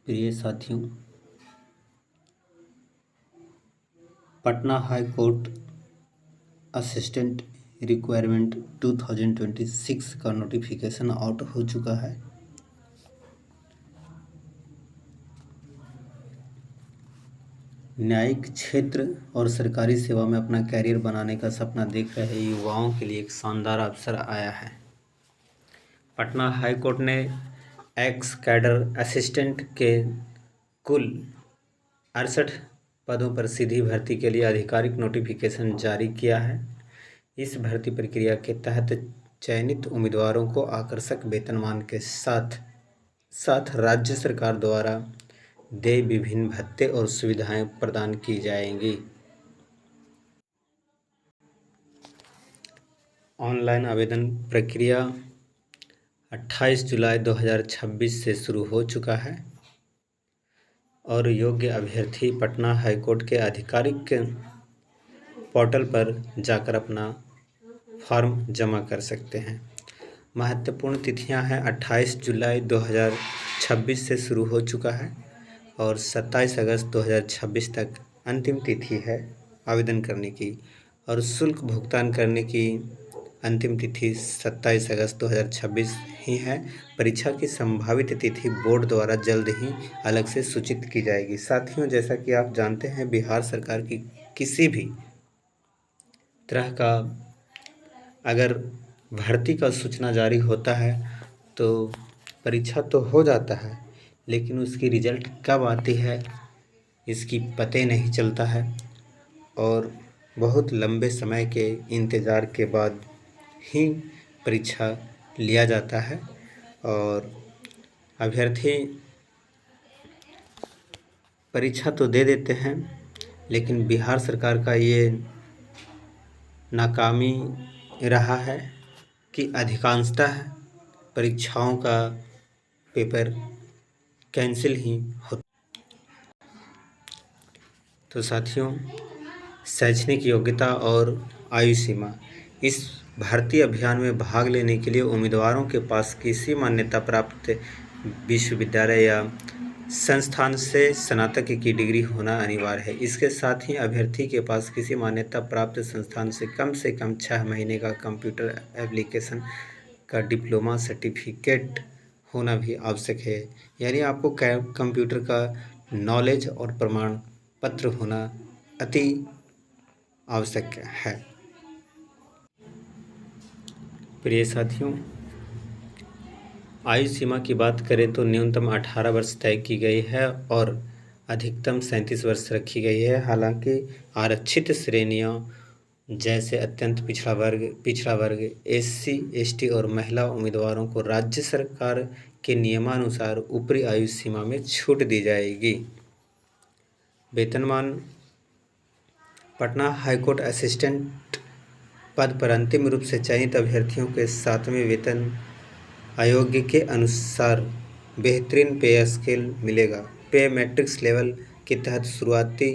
प्रिय साथियों, Patna high court assistant requirement 2026 का नोटिफिकेशन आउट हो चुका है। न्यायिक क्षेत्र और सरकारी सेवा में अपना कैरियर बनाने का सपना देख रहे युवाओं के लिए एक शानदार अवसर आया है। पटना हाई कोर्ट ने एक्स कैडर असिस्टेंट के कुल 68 पदों पर सीधी भर्ती के लिए आधिकारिक नोटिफिकेशन जारी किया है। इस भर्ती प्रक्रिया के तहत चयनित उम्मीदवारों को आकर्षक वेतनमान के साथ साथ राज्य सरकार द्वारा देय विभिन्न भत्ते और सुविधाएं प्रदान की जाएंगी। ऑनलाइन आवेदन प्रक्रिया 28 जुलाई 2026 से शुरू हो चुका है और योग्य अभ्यर्थी पटना हाईकोर्ट के आधिकारिक पोर्टल पर जाकर अपना फॉर्म जमा कर सकते हैं। महत्वपूर्ण तिथियां हैं। 28 जुलाई 2026 से शुरू हो चुका है और 27 अगस्त 2026 तक अंतिम तिथि है आवेदन करने की, और शुल्क भुगतान करने की अंतिम तिथि 27 अगस्त 2026 ही है। परीक्षा की संभावित तिथि बोर्ड द्वारा जल्द ही अलग से सूचित की जाएगी। साथियों, जैसा कि आप जानते हैं, बिहार सरकार की किसी भी तरह का अगर भर्ती का सूचना जारी होता है तो परीक्षा तो हो जाता है, लेकिन उसकी रिजल्ट कब आती है इसकी पते नहीं चलता है और बहुत लंबे समय के इंतज़ार के बाद ही परीक्षा लिया जाता है और अभ्यर्थी परीक्षा तो दे देते हैं, लेकिन बिहार सरकार का ये नाकामी रहा है कि अधिकांशतः परीक्षाओं का पेपर कैंसिल ही होता। तो साथियों, शैक्षणिक योग्यता और आयु सीमा। इस भर्ती अभियान में भाग लेने के लिए उम्मीदवारों के पास किसी मान्यता प्राप्त विश्वविद्यालय या संस्थान से स्नातक की डिग्री होना अनिवार्य है। इसके साथ ही अभ्यर्थी के पास किसी मान्यता प्राप्त संस्थान से कम 6 महीने का कंप्यूटर एप्लीकेशन का डिप्लोमा सर्टिफिकेट होना भी आवश्यक है। यानी आपको कंप्यूटर का नॉलेज और प्रमाण पत्र होना अति आवश्यक है। प्रिय साथियों, आयु सीमा की बात करें तो न्यूनतम 18 वर्ष तय की गई है और अधिकतम 37 वर्ष रखी गई है। हालांकि आरक्षित श्रेणियों जैसे अत्यंत पिछड़ा वर्ग, SC, ST और महिला उम्मीदवारों को राज्य सरकार के नियमानुसार ऊपरी आयु सीमा में छूट दी जाएगी। वेतनमान। पटना हाईकोर्ट असिस्टेंट पद पर अंतिम रूप से चयनित अभ्यर्थियों के 7वें वेतन आयोग के अनुसार बेहतरीन पे स्केल मिलेगा। पे मैट्रिक्स लेवल के तहत शुरुआती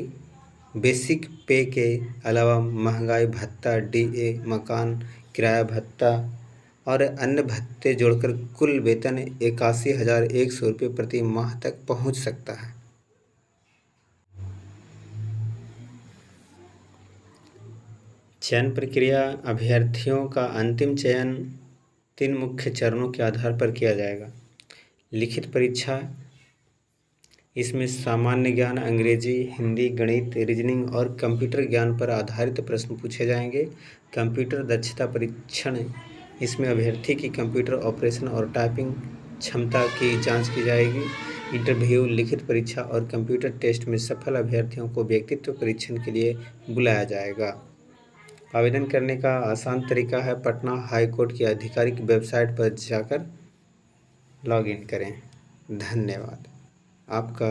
बेसिक पे के अलावा महंगाई भत्ता, DA, मकान किराया भत्ता और अन्य भत्ते जोड़कर कुल वेतन 81,100 रुपये प्रति माह तक पहुंच सकता है। चयन प्रक्रिया। अभ्यर्थियों का अंतिम चयन 3 मुख्य चरणों के आधार पर किया जाएगा। लिखित परीक्षा, इसमें सामान्य ज्ञान, अंग्रेजी, हिंदी, गणित, रीजनिंग और कंप्यूटर ज्ञान पर आधारित प्रश्न पूछे जाएंगे। कंप्यूटर दक्षता परीक्षण, इसमें अभ्यर्थी की कंप्यूटर ऑपरेशन और टाइपिंग क्षमता की जांच की जाएगी। इंटरव्यू, लिखित परीक्षा और कंप्यूटर टेस्ट में सफल अभ्यर्थियों को व्यक्तित्व परीक्षण के लिए बुलाया जाएगा। आवेदन करने का आसान तरीका है, पटना हाई कोर्ट की आधिकारिक वेबसाइट पर जाकर लॉगिन करें। धन्यवाद। आपका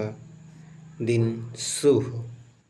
दिन शुभ हो।